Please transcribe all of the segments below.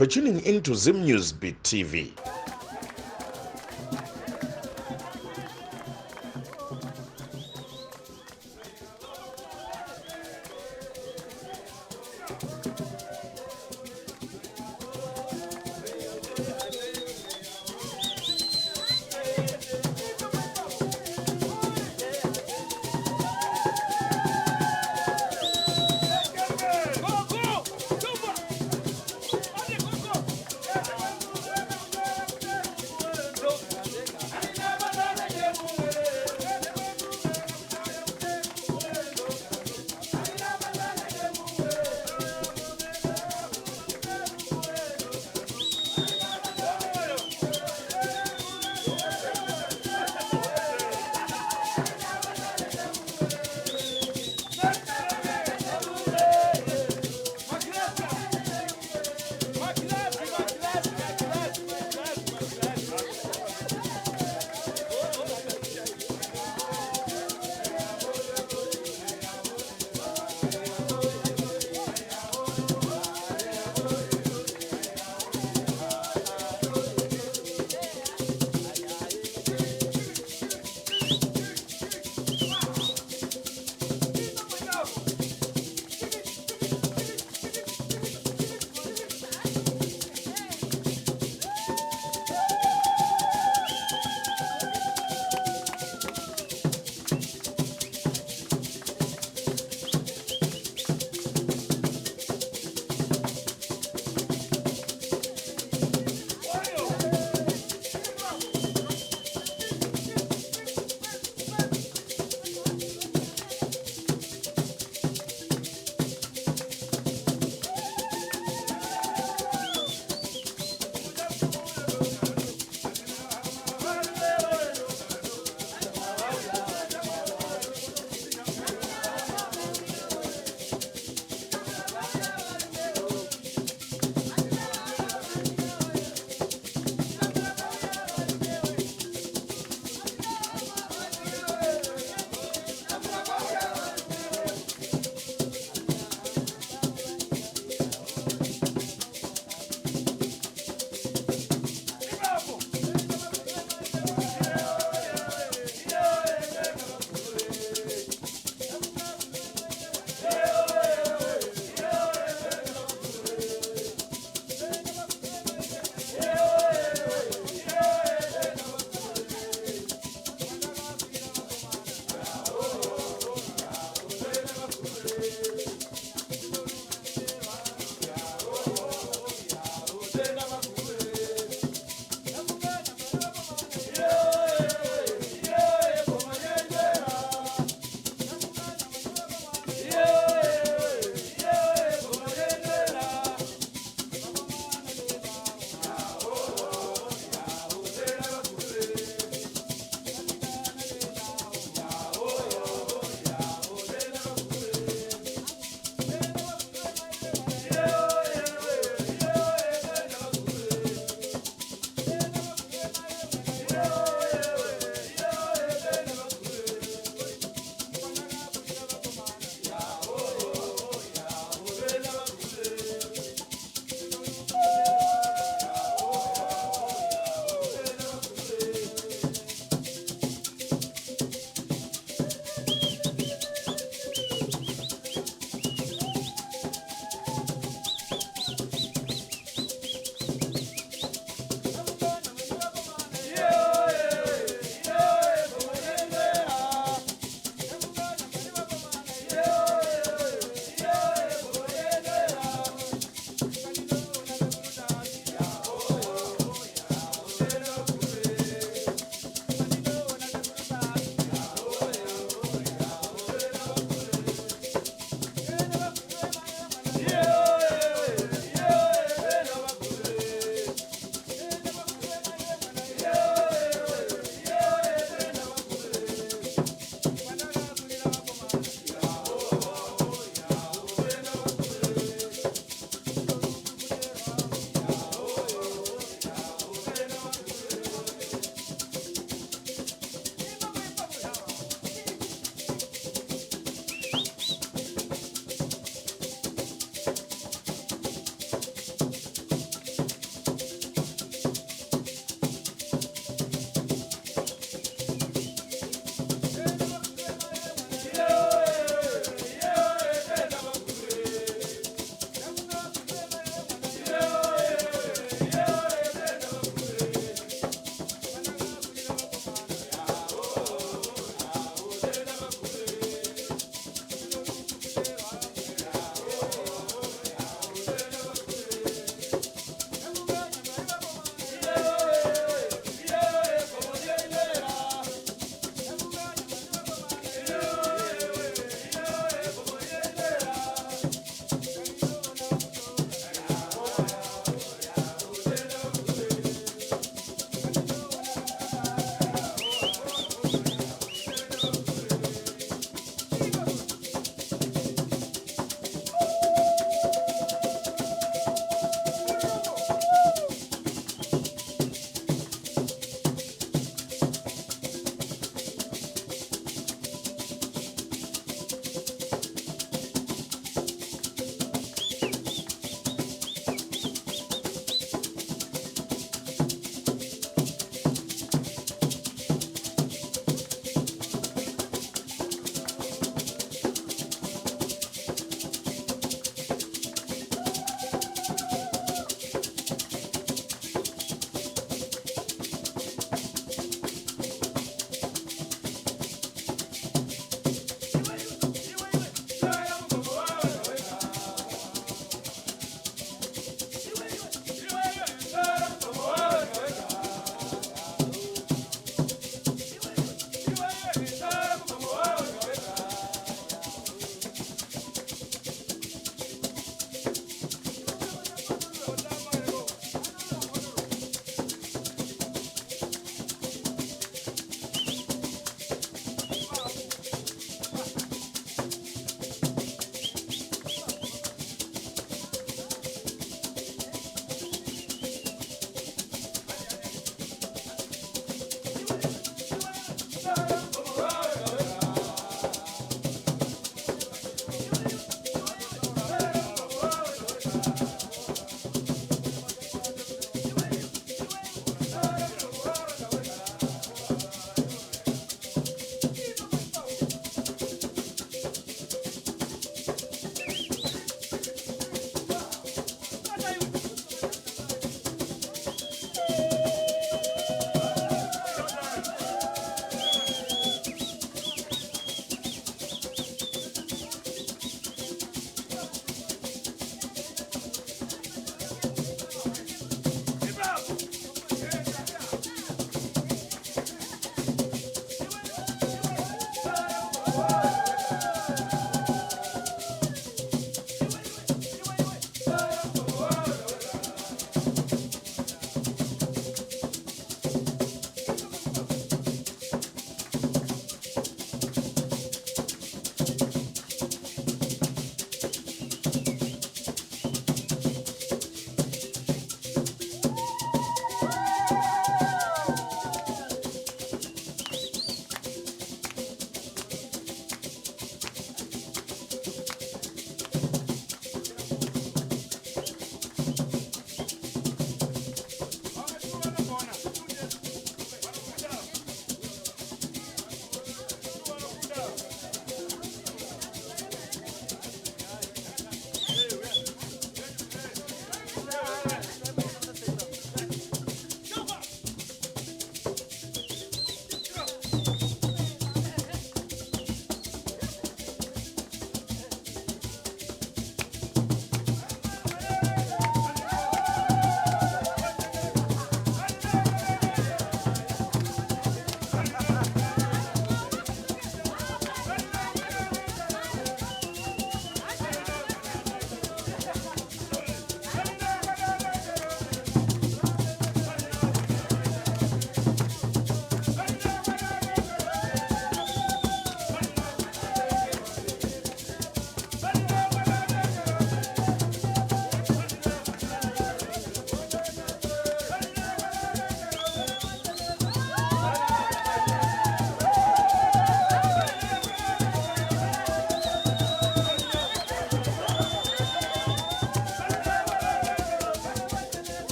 for tuning into Zim News Beat TV.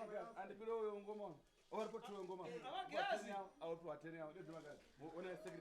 And below ngoma. Or put to ngoma. Out to attend out. When I say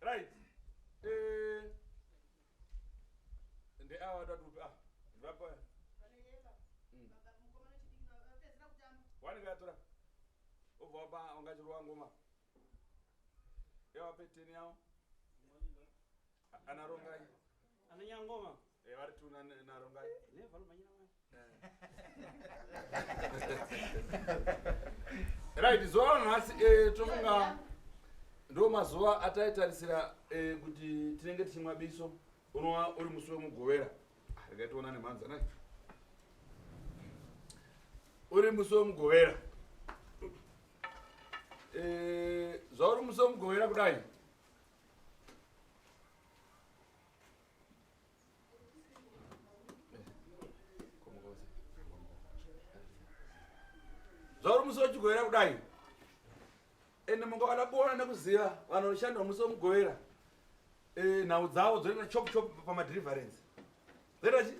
Right. The hour that will be Wani gatura. Uvoba ongajurwa ngoma. Yawa peteni yao. Anarongai. Ananya ngoma. Wari tuna narongai. Never manyana. Right, zuwa nasi tomunga ndo mazuwa ataitarisira kuti tinenge tichimwa biso unwa uri musi wemugovera. Rikaitoona nemanza nai. Uri musi wemugovera. Zvauri musi wemugovera kudai. Zvauri musi wechigovera kudai. Ende munga wadakuona nekuziva vanoshanda musi wemugovera. Nhau dzavo dzoenda chop chop pamadeliverance. Zvoita chi?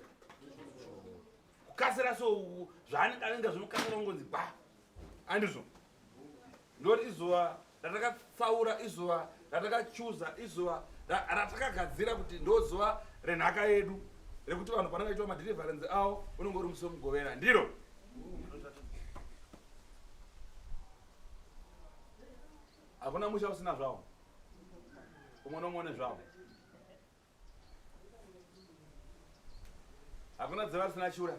Kukasira so zvaanenge anenge zvinokasira ngonzi ba. Andizvo. Ndoti izuva ratakatsaura, izuva ratakachuza, izuva ratakagadzira kuti ndozuva renhaka yedu rekuti vanhu panenge vachiita madeliverance avo unenge uri musi wemugovera. Ndiro. Hakuna musha usina zvavo. Umwe nomwe une zvavo. Hakuna dzeva risina shura.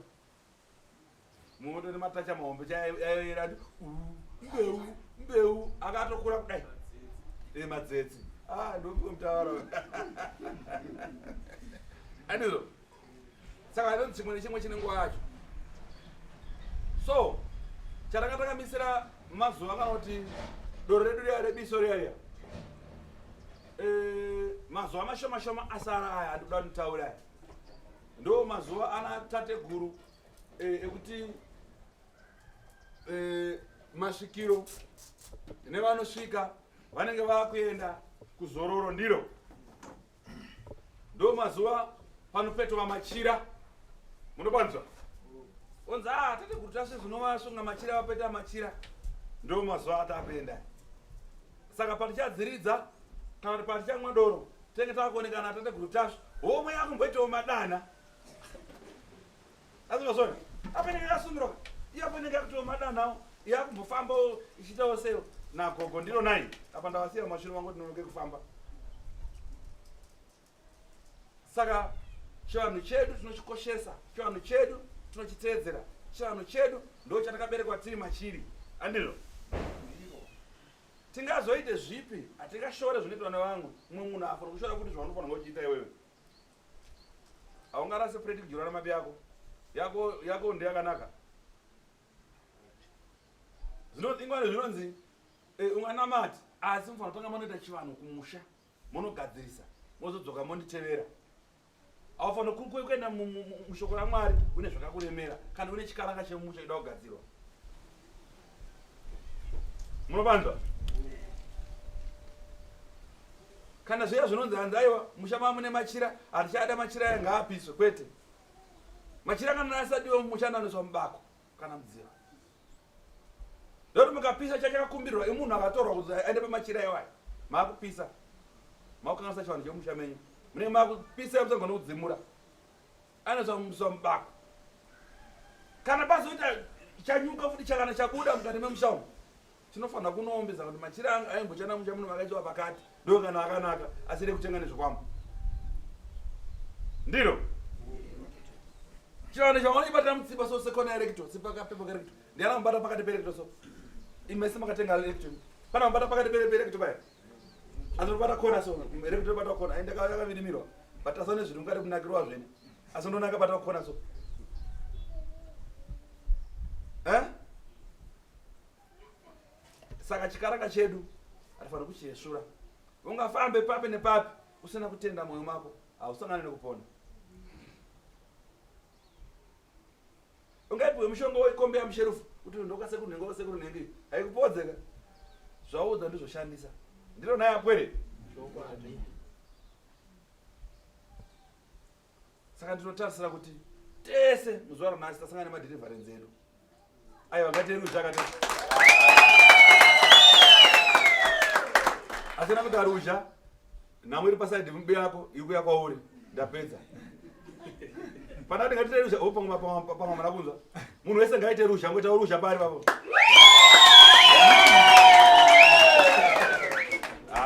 Mumwe ndo nematacha mahombe chaiera ati mbeu akatokura kudai. Madzetse. Ndopiwe mutauro. Andizvo. Saka ndoti chimwe nechimwe chine nguva yacho. So, chatakamisira mazuva akanoti doro redu riya rebiso riya. Mazuva mashoma shoma asara aya andikuda kutaura aya. Ndo mazuva ana tate guru ekuti masvikiro nevanosvika vanenge vakuenda kuzororo. Ndiro. Ndo mazuva panopetwa machira. Munokwanisa? Onza tate guru tase zvinovasonga machira vapeta machira. Ndo mazuva atapenda. Saka patichadziridza kana kuti patichamwa doro tenge takuonekana tate guru tasvo homwe yakumboitawo madana. Azvozona apenenge yasungiroka iye apenenge yakuitawo madanawo yakumbofamba ichitawo seo nagogo ndiro nai apa ndawasiya mashure mangu ndinonoke kufamba. Saka chivanhu chedu tinochikoshesa, chivanhu chedu tinochiteedzera, chivanhu chedu ndo chatakaberekwa tiri machiri. Andizvo? Tingazoite zvipi hatingashore zvinoitwa nevamwe. Mumwe munhu afana kushora kuti zvaunofanira kuchiita iwewe. Haungarase preti kudyora namabi yako. Yako ndeyakanaka. Ingwani zvinonzi unganamati asi mufanira kutanga munoita chivanhu kumusha. Munogadzirisa. Mozodzoka monditevera. Haufanira kuenda mushoko raMwari une zvakakuremera kana une chikaranga chemusha ida kugadzirwa. Munobanzwa? Kana zviya zvinonzi hanzaiwa musha mune machira hatichada machira aya ngaapiswe kwete. Machira kana asadiwa mumusha anoiswa mubako kana mudziva. Ndokuti mukapisa chachakakumbirwa imunhu akatorwa kuti aende pamachira iwayo. Maakupisa. Maakukanganisa chivanhu chemusha menyu. Munenge maakupisa musangana kudzimura. Anoiswa mubako. Kana pazoita chanyuka futi chakana chabuda mukati memusha umu. Tinofanira kunombedza kuti machira anga aimbochana musha muno makaiswa pakati. Ndo kana akanaka asire kutenga nezvikwama. Ndiro? Chivanhu chavanibata mutsipa so sekona erecto, tsipa kapepo erecto. Ndiana mbata pakati perecto so. Imesi makatenga erecto. Pana mbata pakati perecto baya. Anobata kona so, erecto bata kona. Aenda yakavirimirwa. Bata sone zvinhu ngari kunakirwa zvene. Asondonaka bata kona so. Saka chikaranga chedu atafana kuchiyesura. Ungafambe pape nepape usina kutenda moyo mako hausangane nekupona. Ungaipiwe mushonga wekombe ya musherufu kuti ndoka sekuru nengi haikupodzeka. Zvaudza ndizvoshandisa. Ndiro naye apwere. Saka ndinotarisira kuti tese muzuva ranhasi tasangana nemadhirivharenzi edu. Aiwa ngatiende kuzvakati. Asina kuti aruzha namwe iri pasaidi mumbi yako ikuya kwauri ndapedza. Panati ngatite ruzha pamwe mana kunzwa. Munhu wese ngaite ruzha ngoita ruzha pari papo.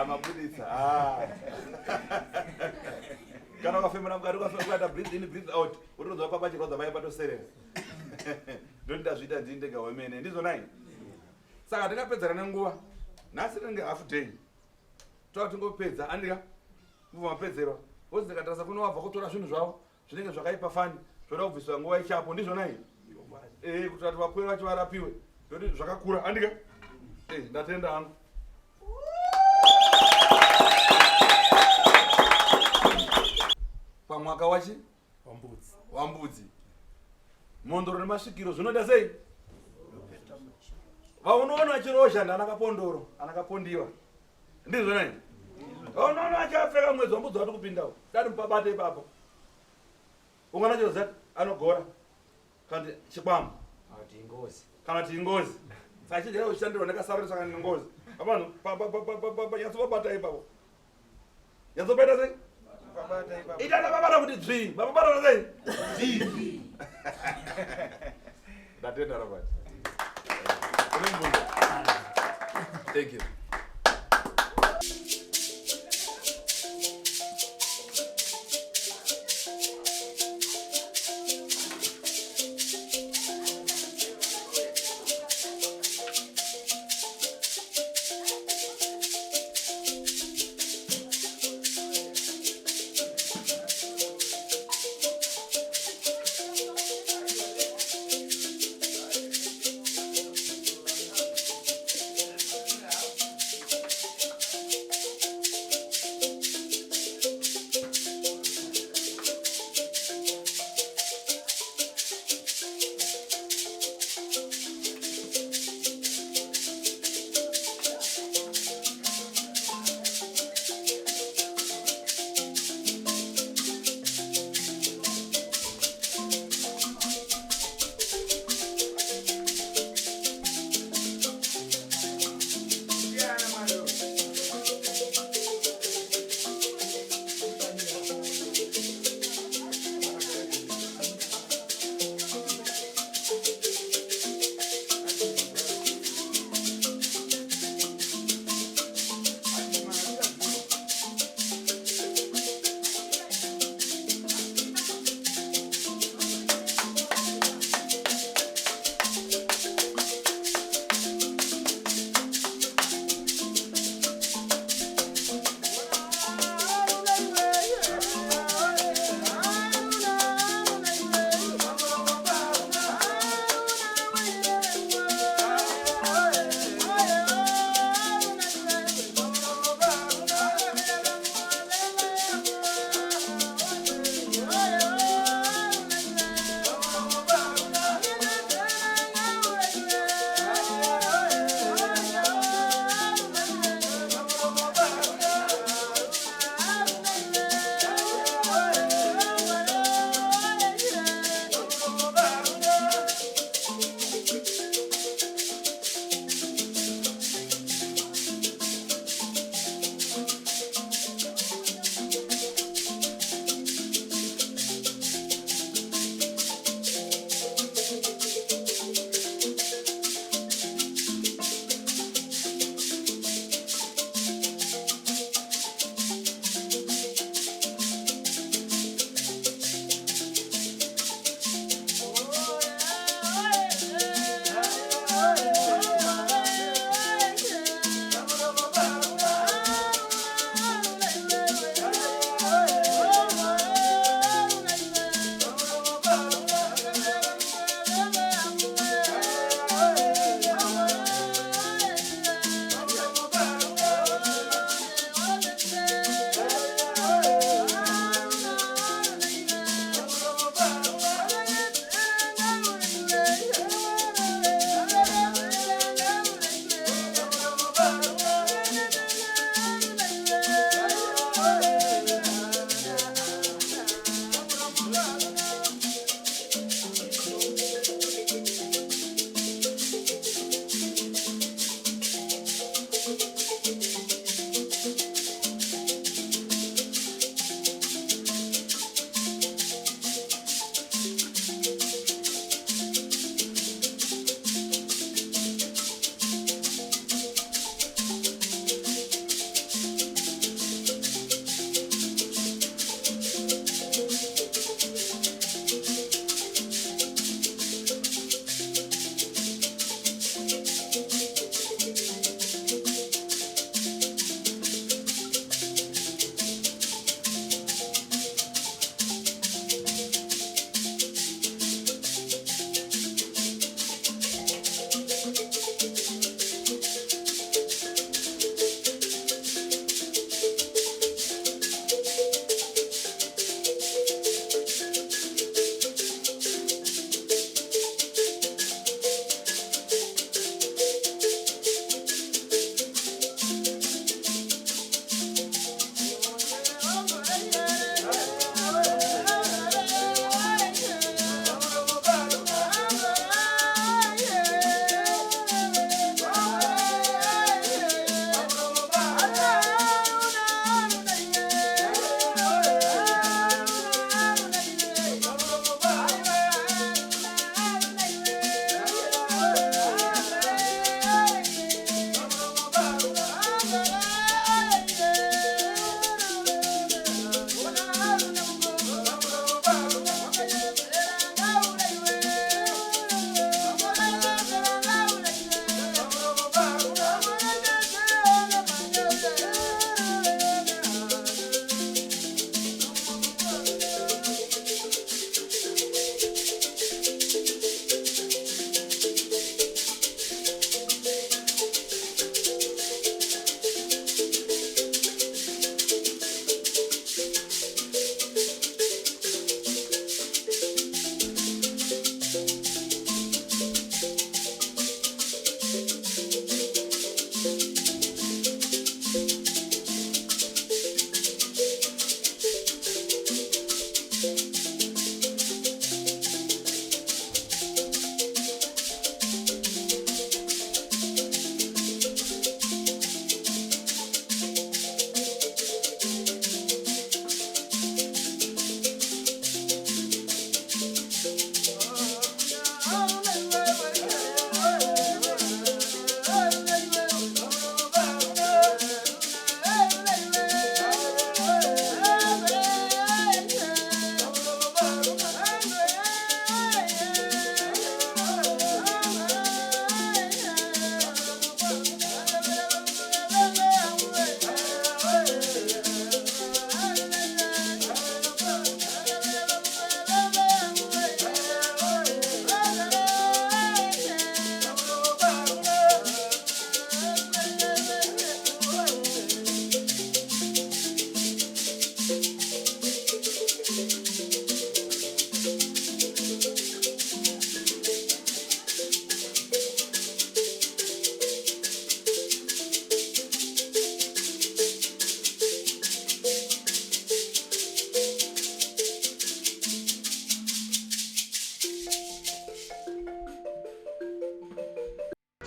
Mabudisa. Kana ukafemera mukati ukafemera breathe in breathe out. Utodzwa papa chirodza mai patoserera. Ndondazviita ndindega wemene ndizvo nai. Saka tikapedzera nenguva. Nhasi ringe half day. Tingopedza andika mupedzerwa wozi katarasa kuno wabva kutora zvinhu zvavo zvinenge zvakaipa fani zvoda kubviswa nguva ichapo ndizvo nai kuti vati vapwere vacho varapiwe ndokuti zvakakura andika ndatenda hangu. Pamwaka wachi wambudzi mondoro nemasvikiro zvinoda sei vaunoona achirozha ndanakapondoro anakapondiwa ndizvo nai. Unoona achapfeka mwedzi wambudzi wati kupindawo dati mupabate ipapo ungana chiro zati anogora kana chikwama kana ti ingozi saka chijera uchishandirwa nekasarari saka nengozi avanhu yatsopabata ipapo yatsopaita sei itana babata kuti dzvi bababata sei ndatenda rabati. Thank you.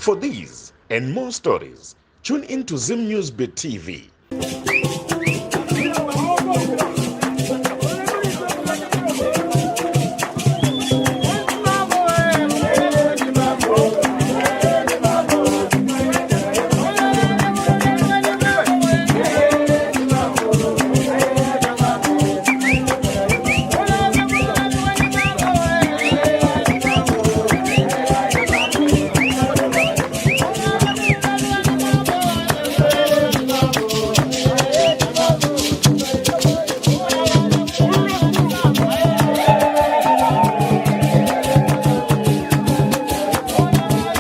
For these and more stories, tune into Zim Newsbeat TV.